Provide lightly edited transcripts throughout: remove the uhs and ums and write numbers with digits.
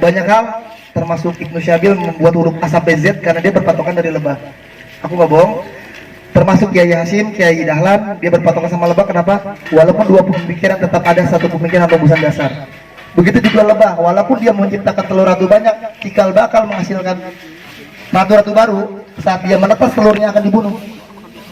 Banyak hal, termasuk Ibnu Syabil membuat huruf A sampai Z karena dia berpatokan dari lebah. Aku nggak bohong. Termasuk Kiai Hasyim, Kiai Dahlan, dia berpatokan sama lebah. Kenapa? Walaupun dua pemikiran, tetap ada satu pemikiran rumusan dasar. Begitu juga lebah, walaupun dia menciptakan telur ratu banyak, cikal bakal menghasilkan ratu-ratu baru. Saat dia menetas, telurnya akan dibunuh.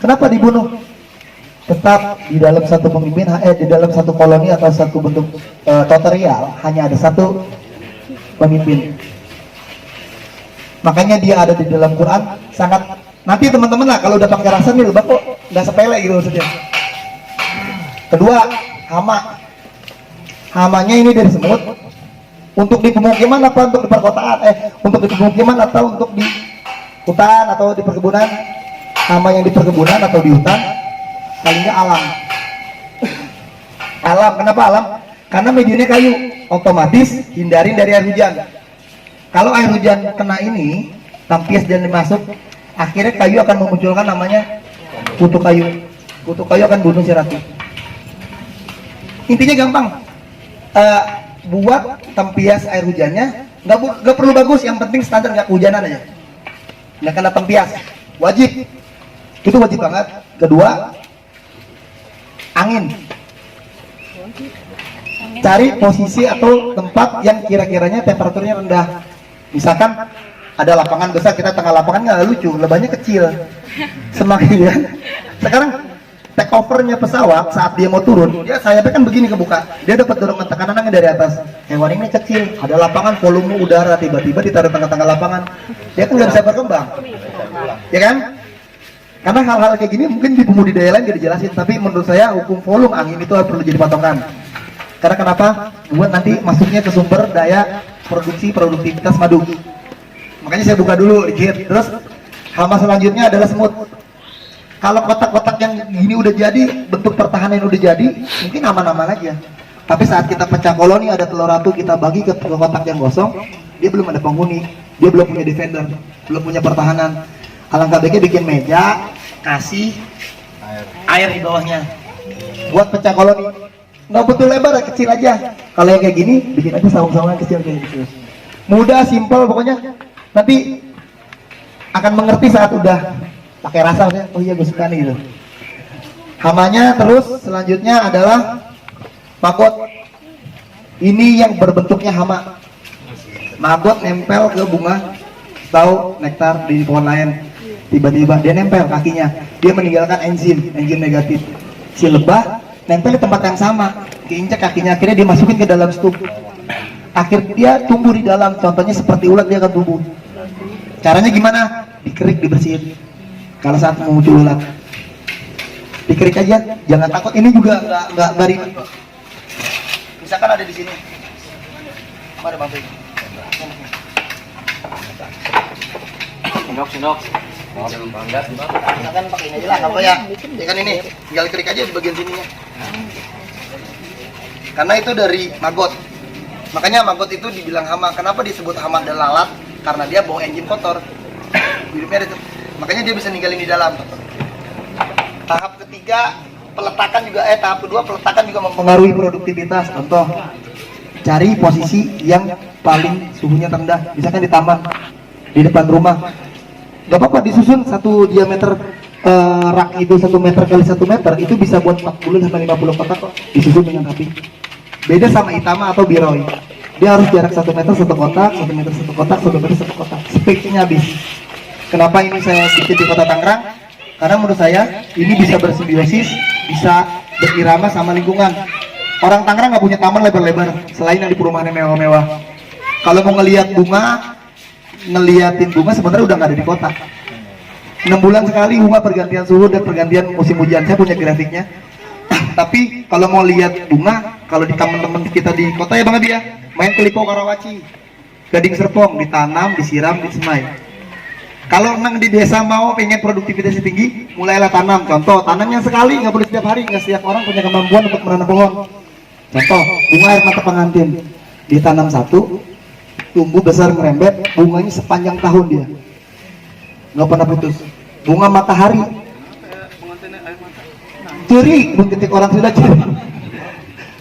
Kenapa dibunuh? Tetap di dalam satu pemimpin, di dalam satu koloni atau satu bentuk tutorial hanya ada satu pemimpin. Makanya dia ada di dalam Quran sangat. Nanti teman-teman lah kalau udah pakai rasa nih lebah kok nggak sepele gitu maksudnya. Kedua, hama. Hamanya ini dari semut. Untuk di pemukiman apa untuk di perkotaan? Untuk di pemukiman atau untuk di hutan atau di perkebunan? Hama yang di perkebunan atau di hutan palingnya alam. Alam, kenapa alam? Karena medianya kayu, otomatis hindarin dari air hujan. Kalau air hujan kena ini, tampias dan masuk, akhirnya kayu akan memunculkan namanya kutu kayu. Kutu kayu akan bunuh si ratu. Intinya gampang. Buat tempias air hujannya nggak perlu bagus, yang penting standar nggak kehujanan aja, nggak kena tempias, wajib, itu wajib banget. Kedua, angin. Cari posisi atau tempat yang kira-kiranya temperaturnya rendah. Misalkan ada lapangan besar, kita tengah lapangan, nggak lucu, lebahnya kecil. Semakin ya. Sekarang take overnya pesawat saat dia mau turun, dia sayapnya kan begini kebuka, dia dapat dorongan tekanan angin dari atas. Hewan ini kecil, ada lapangan volume udara, tiba-tiba ditaruh tengah-tengah lapangan, dia kan nggak bisa berkembang, ya kan? Karena hal-hal kayak gini mungkin di pembudidaya lain gak dijelasin, tapi menurut saya hukum volume angin itu perlu jadi patokan. Karena kenapa? Buat nanti masuknya ke sumber daya produktivitas madu. Makanya saya buka dulu dikit. Terus hama selanjutnya adalah semut. Kalau kotak-kotak yang gini udah jadi, bentuk pertahanan yang udah jadi, mungkin aman-aman aja. Tapi saat kita pecah koloni, ada telur ratu, kita bagi ke kotak yang kosong, dia belum ada penghuni, dia belum punya defender, belum punya pertahanan. Alangkah baiknya bikin meja, kasih air di bawahnya buat pecah koloni. Nggak betul lebar, kecil aja. Kalau yang kayak gini, bikin aja saung-saungan kecil kayak gitu. Mudah, simpel pokoknya. Nanti akan mengerti saat udah pakai rasa, oh iya gue suka nih gitu. Hamanya terus selanjutnya adalah maggot. Ini yang berbentuknya hama. Maggot nempel ke bunga atau nektar di pohon lain. Tiba-tiba dia nempel kakinya, dia meninggalkan enzim negatif. Si lebah nempel di tempat yang sama, keinjak kakinya, akhirnya dimasukin ke dalam stup. Akhirnya dia tumbuh di dalam, contohnya seperti ulat dia akan tumbuh. Caranya gimana? Dikerik, dibersihin. Kalau saat mau muncul ulat, dikerik aja, jangan takut. Ini juga nggak ribet. Misalkan ada di sini, mana bang? Sendok. Misalkan pakai ini aja lah, apa ya? Ya kan ini, tinggal klik aja di bagian sininya. Karena itu dari maggot. Makanya maggot itu dibilang hama. Kenapa disebut hama dan lalat? Karena dia bawa enzim kotor. Hidupnya ada itu. Makanya dia bisa ninggalin di dalam. Tahap ketiga, peletakan juga. Tahap kedua, peletakan juga mempengaruhi produktivitas. Contoh, cari posisi yang paling suhunya rendah. Misalkan di taman, di depan rumah. Gak apa-apa disusun satu diameter rak itu 1 meter kali 1 meter, itu bisa buat 40 sampai 50 kotak kok, disusun dengan rapi. Beda sama itama atau biroi, dia harus jarak 1 meter 1 kotak, 1 meter 1 kotak, 1 meter 1 kotak, speknya habis. Kenapa ini saya bikin di kota Tangerang? Karena menurut saya ini bisa bersimbiosis, bisa berirama sama lingkungan. Orang Tangerang nggak punya taman lebar-lebar selain yang di perumahan yang mewah-mewah. Kalau mau ngeliatin bunga sebenarnya udah nggak ada di kota. 6 bulan sekali bunga pergantian suhu dan pergantian musim hujan, saya punya grafiknya. Tapi kalau mau lihat bunga, kalau di teman-teman kita di kota ya Bang Adi ya, main ke Lipo Karawaci, Gading Serpong, ditanam, disiram, disemai. Kalau memang di desa mau pengen produktivitas tinggi, mulailah tanam. Contoh, tanamnya sekali, nggak boleh setiap hari, nggak setiap orang punya kemampuan untuk menanam pohon. Contoh, bunga air mata pengantin, ditanam satu, tumbuh besar merembet, bunganya sepanjang tahun dia, nggak pernah putus. Bunga matahari, curi, ketik orang sudah curi.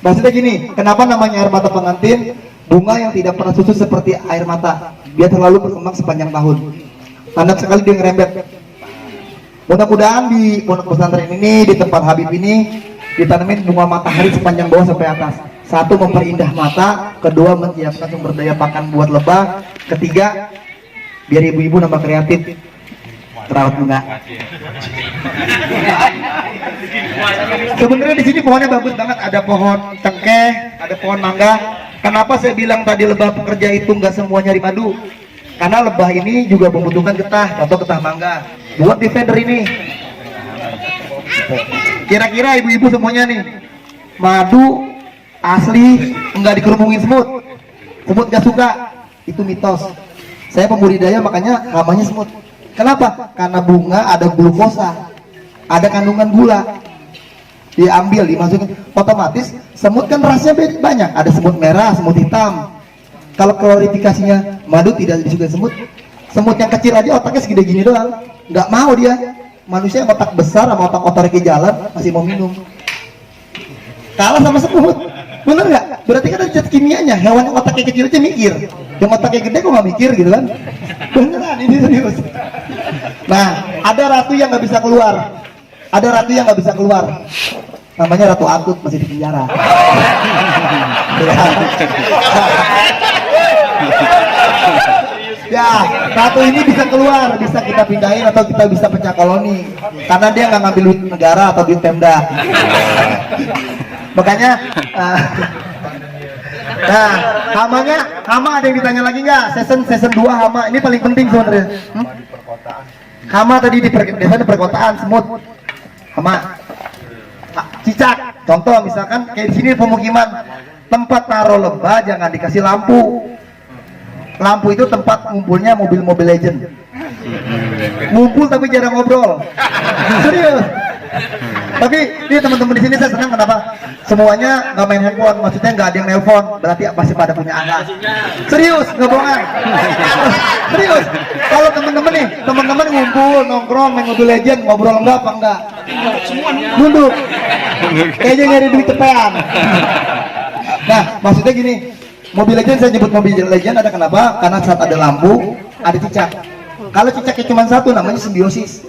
Maksudnya gini, kenapa namanya air mata pengantin? bunga yang tidak pernah susut seperti air mata. Dia terlalu berkembang sepanjang tahun. Padat sekali dia ngerembet. Mudah-mudahan di pondok pesantren ini, di tempat Habib ini, ditanamin bunga matahari sepanjang bawah sampai atas. Satu, memperindah mata. Kedua, menyiapkan sumber daya pakan buat lebah. Ketiga, biar ibu-ibu nambah kreatif terawat bunga. Sebenarnya di sini pohonnya bagus banget. Ada pohon cengkeh, ada pohon mangga. Kenapa saya bilang tadi lebah pekerja itu nggak semua nyari madu? Karena lebah ini juga membutuhkan getah, contoh getah mangga. Buat di feeder ini. Kira-kira ibu-ibu semuanya nih, madu asli nggak dikerumungin semut. Semut nggak suka, itu mitos. Saya pembudidaya makanya namanya semut. Kenapa? Karena bunga ada glukosa, ada kandungan gula. Diambil, dimasukin, otomatis semut kan rasanya banyak. Ada semut merah, semut hitam. Kalau klarifikasinya madu tidak disukai semut. Semut yang kecil aja otaknya segede gini doang, nggak mau dia. Manusia yang otak besar sama otak otornya ke jalan masih mau minum. Kalah sama semut, bener nggak? Berarti kan ada zat kimianya. Hewan yang otaknya kecil aja mikir, yang otaknya gede kok nggak mikir gitu kan? Beneran ini serius. Nah, ada ratu yang nggak bisa keluar. Ada ratu yang nggak bisa keluar. Namanya Ratu Atut, masih di penjara. Ya, ratu ini bisa keluar, bisa kita pindahin atau kita bisa pecah koloni, karena dia nggak ngambil duit negara atau duit Pemda. Makanya, nah, hama ada yang ditanya lagi nggak? Season 2 hama ini paling penting sebenarnya. Hama tadi di perkotaan, semut, hama. Cicak, contoh misalkan kayak di sini pemukiman, tempat taruh lebah jangan dikasih lampu. Lampu itu tempat ngumpulnya mobil-mobil legend. Ngumpul tapi jarang ngobrol. Serius. Tapi ini teman-teman di sini saya senang kenapa? Semuanya nggak main handphone, maksudnya nggak ada yang nelpon, berarti pasti pada punya anak. Serius, nggak bohongan. Serius. Kalau teman-teman nih, teman-teman ngumpul, nongkrong, main mobil legend, ngobrol enggak apa enggak? Nunduk. Kayaknya nyari duit cepetan. Nah, maksudnya gini, mobil legend saya nyebut mobil legend ada kenapa? Karena saat ada lampu, ada cicak. Kalau cicaknya cuma satu namanya simbiosis.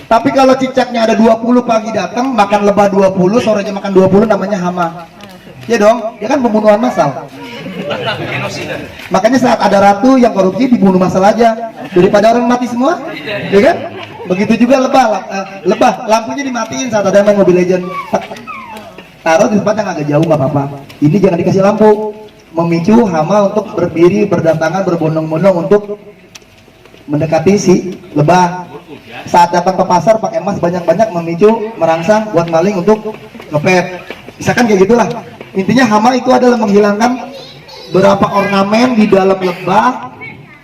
Tapi kalau cicaknya ada 20 pagi datang, makan lebah 20, sorenya makan 20 namanya hama. Ya dong, dia kan pembunuhan massal. Makanya saat ada ratu yang korupsi dibunuh massal aja daripada orang mati semua, ya kan? Begitu juga lebah, lampunya dimatiin saat ada main mobil legend. Taruh di tempat yang agak jauh nggak apa-apa. Ini jangan dikasih lampu, memicu hama untuk berdiri, berdatangan, berbondong-bondong untuk mendekati si lebah. Saat datang ke pasar pakai emas banyak-banyak, memicu merangsang buat maling untuk ngepet. Misalkan kayak gitulah. Intinya hama itu adalah menghilangkan beberapa ornamen di dalam lebah.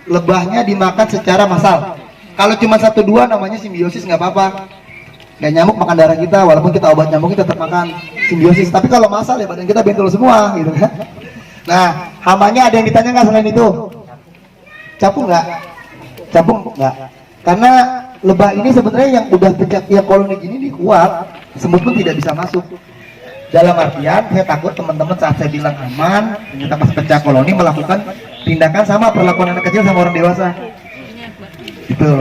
Lebahnya dimakan secara massal. Kalau cuma 1-2 namanya simbiosis, nggak apa-apa. Kayak nyamuk makan darah kita, walaupun kita obat nyamuk kita tetap makan simbiosis. Tapi kalau massal ya badan kita bentul semua gitu kan. Nah, hamanya ada yang ditanya nggak selain itu? Capung nggak? Capung nggak? Karena lebah ini sebenarnya yang udah pecah, yang koloni gini kuat, semut pun tidak bisa masuk. Dalam artian, saya takut teman-teman saat saya bilang aman, ternyata pas pecah koloni melakukan tindakan sama perlakuan anak kecil sama orang dewasa. Gitu.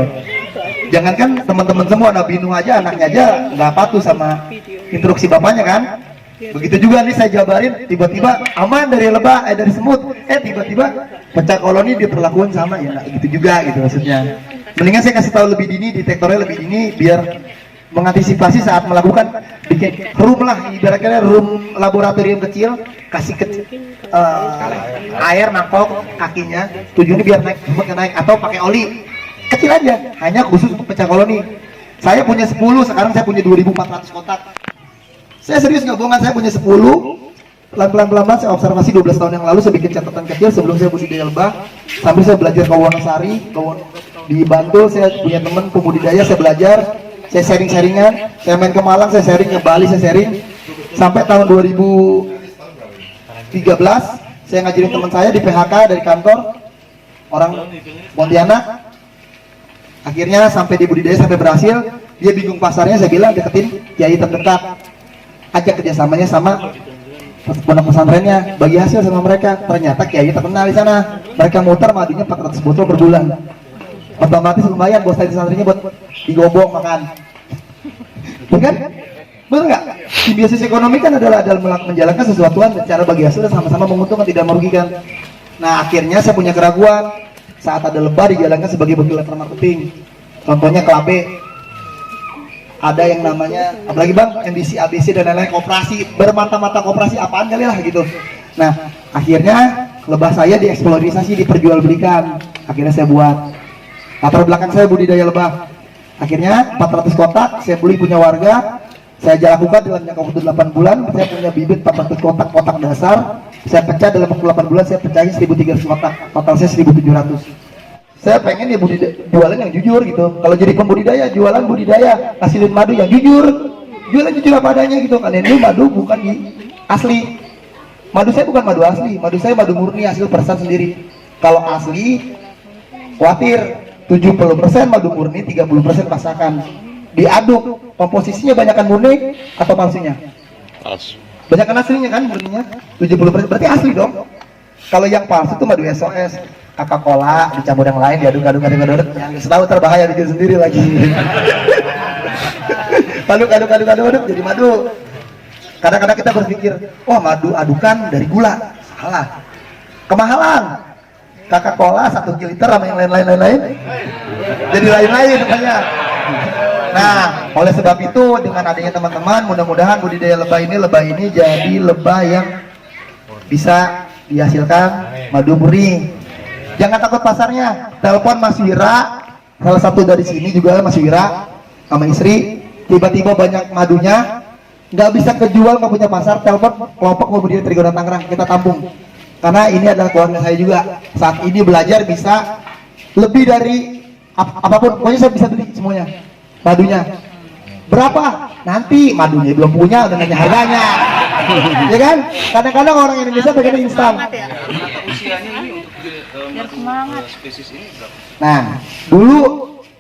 Jangankan teman-teman semua, Nabi Nuh aja anaknya aja nggak patuh sama instruksi bapaknya kan. Begitu juga nih saya jabarin, tiba-tiba aman dari lebah, dari semut, tiba-tiba pecah koloni diperlakukan sama, ya gitu juga gitu maksudnya. Mendingan saya kasih tahu lebih dini, detektornya lebih dini, biar mengantisipasi saat melakukan bikin room lah, ibaratnya room laboratorium kecil, kasih air mangkok kakinya, tujuannya biar naik atau pakai oli kecil aja, hanya khusus untuk pecah koloni. Saya punya 10, sekarang saya punya 2.400 kotak. Saya serius nggak bohongan, saya punya 10. Pelan-pelan saya observasi 12 tahun yang lalu, saya bikin catatan kecil sebelum saya budidaya lebah. Sambil saya belajar ke Wonosari, di Bantul saya punya teman pembudidaya, saya belajar, saya sharing-sharingan, saya main ke Malang, saya sharing, ke Bali saya sharing. Sampai tahun 2013, saya ngajarin teman saya di PHK dari kantor, orang Pontianak. Akhirnya sampai di budidaya sampai berhasil, dia bingung pasarnya, saya bilang deketin kiai terdekat, ajak kerjasamanya sama pondok pesantrennya, bagi hasil sama mereka. Ternyata kiai terkenal di sana. Mereka muter madunya 400 botol per bulan. Otomatis lumayan bos tadi santrinya buat digobok makan. Bukan? Betul nggak? Simbiosis ekonomi kan adalah dalam menjalankan sesuatu secara bagi hasil dan sama-sama menguntungkan, tidak merugikan. Nah akhirnya saya punya keraguan saat ada lebah dijalankan sebagai bentuk letter marketing. Contohnya kelabe. Ada yang namanya, apalagi bang, MDC, ABC dan lain-lain, koperasi, bermata-mata koperasi apaan kali lah gitu. Nah, akhirnya lebah saya dieksploitasi, diperjualbelikan. Akhirnya saya buat. Latar belakang saya budidaya lebah. Akhirnya 400 kotak, saya beli punya warga. Saya lakukan dalam jangka waktu 8 bulan. Saya punya bibit 400 kotak, kotak dasar. Saya pecah dalam waktu 8 bulan, saya pecahin 1.300 kotak. Total saya 1.700. Saya pengen ya jualan yang jujur gitu. Kalau jadi pembudidaya, jualan budidaya, hasilin madu yang jujur. Jualan jujur apa adanya gitu. Kalian ini madu bukan asli. Madu saya bukan madu asli, madu saya madu murni hasil persan sendiri. Kalau asli, khawatir 70% madu murni, 30% masakan. Diaduk, komposisinya banyakan murni atau palsunya? Palsu. Banyakan aslinya kan murninya, 70% berarti asli dong. Kalau yang palsu itu madu SOS. Coca-Cola dicampur yang lain, diaduk-aduk, yang setahu terbahaya bikin sendiri lagi. Aduk jadi madu. Kadang-kadang kita berpikir, wah madu adukan dari gula, salah. Kemahalan. Coca-Cola 1 liter sama yang lain-lain. Jadi lain-lain namanya. Nah, oleh sebab itu dengan adanya teman-teman, mudah-mudahan budidaya lebah ini jadi lebah yang bisa dihasilkan madu murni. Jangan takut pasarnya. Telepon Mas Wira, salah satu dari sini juga Mas Wira sama istri, tiba-tiba banyak madunya, nggak bisa kejual, nggak punya pasar. Telepon kelompok budidaya Trigona Tangerang, kita tampung. Karena ini adalah keluarga saya juga. Saat ini belajar bisa lebih dari apapun, pokoknya saya bisa beli semuanya madunya. Berapa? Nanti madunya belum punya, udah nanya harganya. Ya kan? Kadang-kadang orang Indonesia pengen instan. Nah, dulu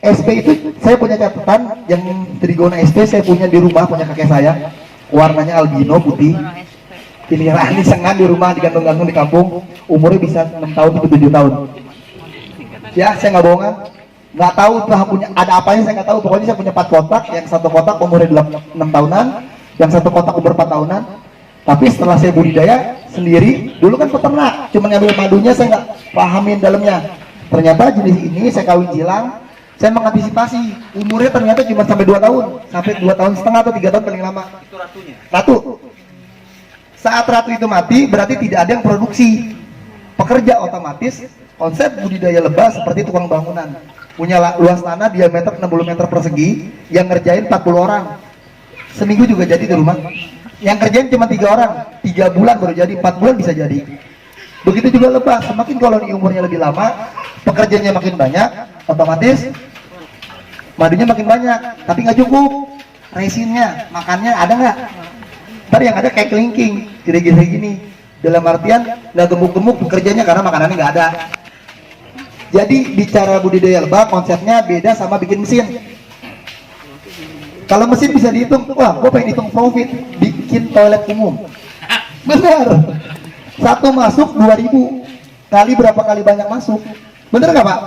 SP itu saya punya catatan yang Trigona SP saya punya di rumah, punya kakek saya. Warnanya albino putih. Ini sengan di rumah, digantung-gantung di kampung. Umurnya bisa 6 tahun atau 7 tahun. Ya, saya nggak bohongan. Nggak tahu punya ada apanya, saya nggak tahu. Pokoknya saya punya 4 kotak, yang 1 kotak umurnya 6 tahunan, yang 1 kotak umur 4 tahunan. Tapi setelah saya budidaya sendiri, dulu kan peternak, cuma ngambil madunya, saya nggak pahamin dalamnya. Ternyata jenis ini saya kawin jilang, saya mengantisipasi. Umurnya ternyata cuma sampai 2 tahun, sampai 2 tahun setengah atau 3 tahun paling lama. Itu ratunya? Ratu. Saat ratu itu mati, berarti tidak ada yang produksi. Pekerja otomatis, konsep budidaya lebah seperti tukang bangunan. Punya luas tanah diameter 60 meter persegi, yang ngerjain 40 orang. Seminggu juga jadi di rumah. Yang kerjain cuma 3 orang, 3 bulan baru jadi, 4 bulan bisa jadi. Begitu juga lebah, semakin koloni umurnya lebih lama, pekerjaannya makin banyak, otomatis madunya makin banyak, tapi nggak cukup. Resinnya, makannya ada nggak? Ntar yang ada kayak kelingking, gini-gini. Dalam artian nggak gemuk-gemuk pekerjaannya karena makanannya nggak ada. Jadi bicara budidaya lebah, konsepnya beda sama bikin mesin. Kalau mesin bisa dihitung, wah gue pengen hitung profit, bikin toilet umum. Bener. 1 masuk 2.000, kali berapa kali banyak masuk. Bener nggak Pak?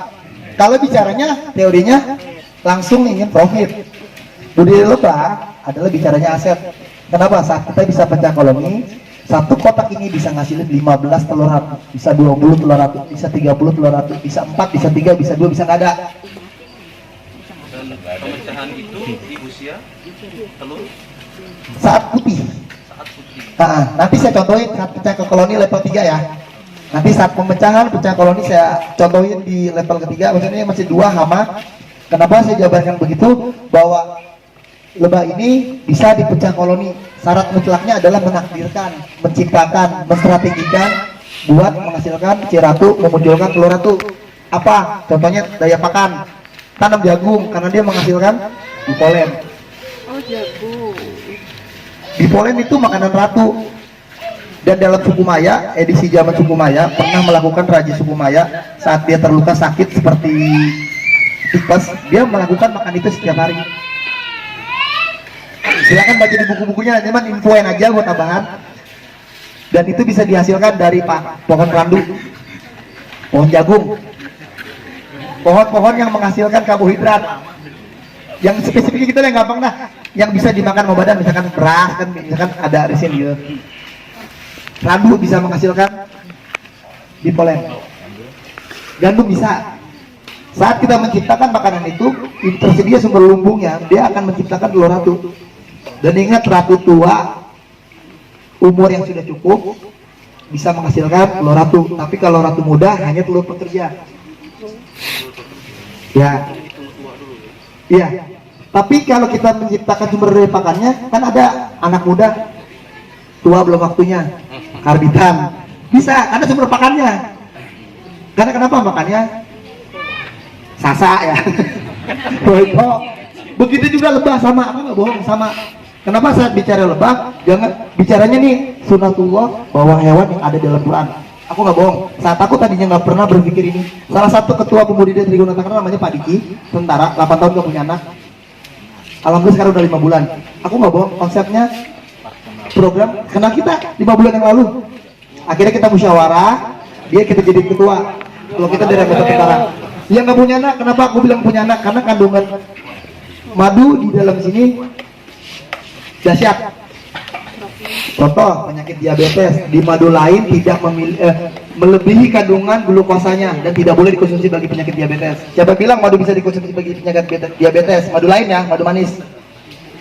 Kalau bicaranya, teorinya langsung ingin profit. Budidaya lebah adalah bicaranya aset. Kenapa? Saat kita bisa pecah koloni, 1 kotak ini bisa ngasilin 15 telur ratu, bisa 20 telur ratu, bisa 30 telur ratu, bisa 4, bisa 3, bisa 2, bisa nggak ada. Pemecahan itu di usia telur saat putih. Nanti saya contohin saat pecah ke koloni level 3 ya. Nanti saat pemecahan pecah koloni saya contohin di level ketiga, maksudnya masih 2 hama. Kenapa saya jabarkan begitu? Bahwa lebah ini bisa dipecah koloni. Syarat mutlaknya adalah menakdirkan, menciptakan, menstrategikan buat menghasilkan ciratu, memunculkan telur ratu. Apa? Contohnya daya pakan. Tanam jagung karena dia menghasilkan dipolen. Oh, jagung. Dipolen itu makanan ratu. Dan dalam suku Maya, edisi zaman suku Maya pernah melakukan raja suku Maya saat dia terluka sakit seperti tipes, dia melakukan makan itu setiap hari. Silakan baca di buku-bukunya, teman infoin aja buat tambahan. Dan itu bisa dihasilkan dari pohon randu, pohon jagung, pohon-pohon yang menghasilkan karbohidrat. Yang spesifik itu yang gampang dah, yang bisa dimakan sama badan, misalkan beras kan, misalkan ada resin gitu. Randu bisa menghasilkan bipolen. Gandum bisa. Saat kita menciptakan makanan itu tersedia sumber lumbungnya, dia akan menciptakan telur ratu. Dan ingat, ratu tua, umur yang sudah cukup, bisa menghasilkan telur ratu. Tapi kalau ratu muda hanya telur pekerja. Ya. Iya. Tapi kalau kita menciptakan sumber dari pakannya, kan ada anak muda, tua belum waktunya, karbitan. Bisa, karena sumber pakannya. Karena kenapa makannya? Sasa ya. Begitu juga lebah, sama, aku nggak bohong, sama. Kenapa saat bicara lebah, jangan bicaranya nih sunatullah bahwa hewan yang ada dalam Quran. Aku nggak bohong, saat aku tadinya nggak pernah berpikir ini. Salah satu ketua pembudidaya Trigona Takarar namanya Pak Diki, tentara, 8 tahun gak punya anak. Alhamdulillah sekarang udah 5 bulan. Aku nggak bohong, konsepnya program kenal kita 5 bulan yang lalu. Akhirnya kita musyawarah, dia kita jadi ketua. Kalau kita dari anggota tentara. Yang nggak punya anak, kenapa aku bilang punya anak? Karena kandungan madu di dalam sini dahsyat. Contoh penyakit diabetes, di madu lain tidak melebihi kandungan glukosanya dan tidak boleh dikonsumsi bagi penyakit diabetes. Siapa bilang madu bisa dikonsumsi bagi penyakit diabetes? Madu lain ya, madu manis.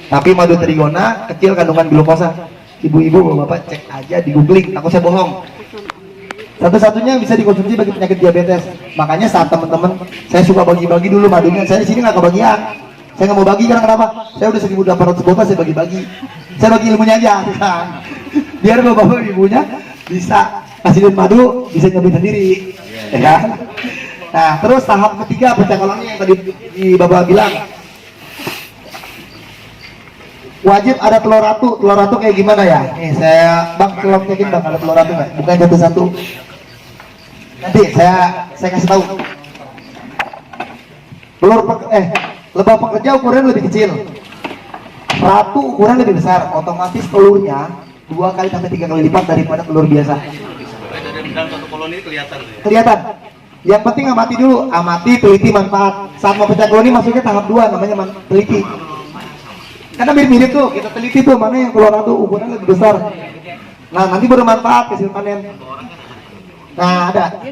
Tapi madu Trigona kecil kandungan glukosa. Ibu-ibu, bapak cek aja di googling, aku saya bohong. Satu-satunya yang bisa dikonsumsi bagi penyakit diabetes. Makanya saat teman-teman, saya suka bagi-bagi dulu madunya. Saya di sini nggak kebagian. Saya nggak mau bagi karena kenapa? Saya udah 1.800 botol, saya bagi-bagi. Saya bagi ilmunya aja, kan? Biar bapak ibunya bisa hasilin madu, bisa nyobain sendiri, ya kan? Nah, terus tahap ketiga pencakolannya yang tadi di bapak bilang, wajib ada telur ratu. Telur ratu kayak gimana ya? Nih saya tolong cekin bang, ada telur ratu nggak? Bukan satu-satu. Nanti saya kasih tahu. Lebah pekerja ukuran lebih kecil, ratu ukuran lebih besar. Otomatis telurnya 2 kali sampai 3 kali lipat daripada telur biasa. Dari dalam satu koloni kelihatan tuh ya. Kelihatan. Yang penting amati dulu, amati, teliti, manfaat. Saat mau pecah koloni masuknya tahap 2, namanya teliti. Karena mirip-mirip tuh, kita teliti tuh mana yang telur ratu ukuran lebih besar. Nah nanti baru manfaat hasil panen. Nah ada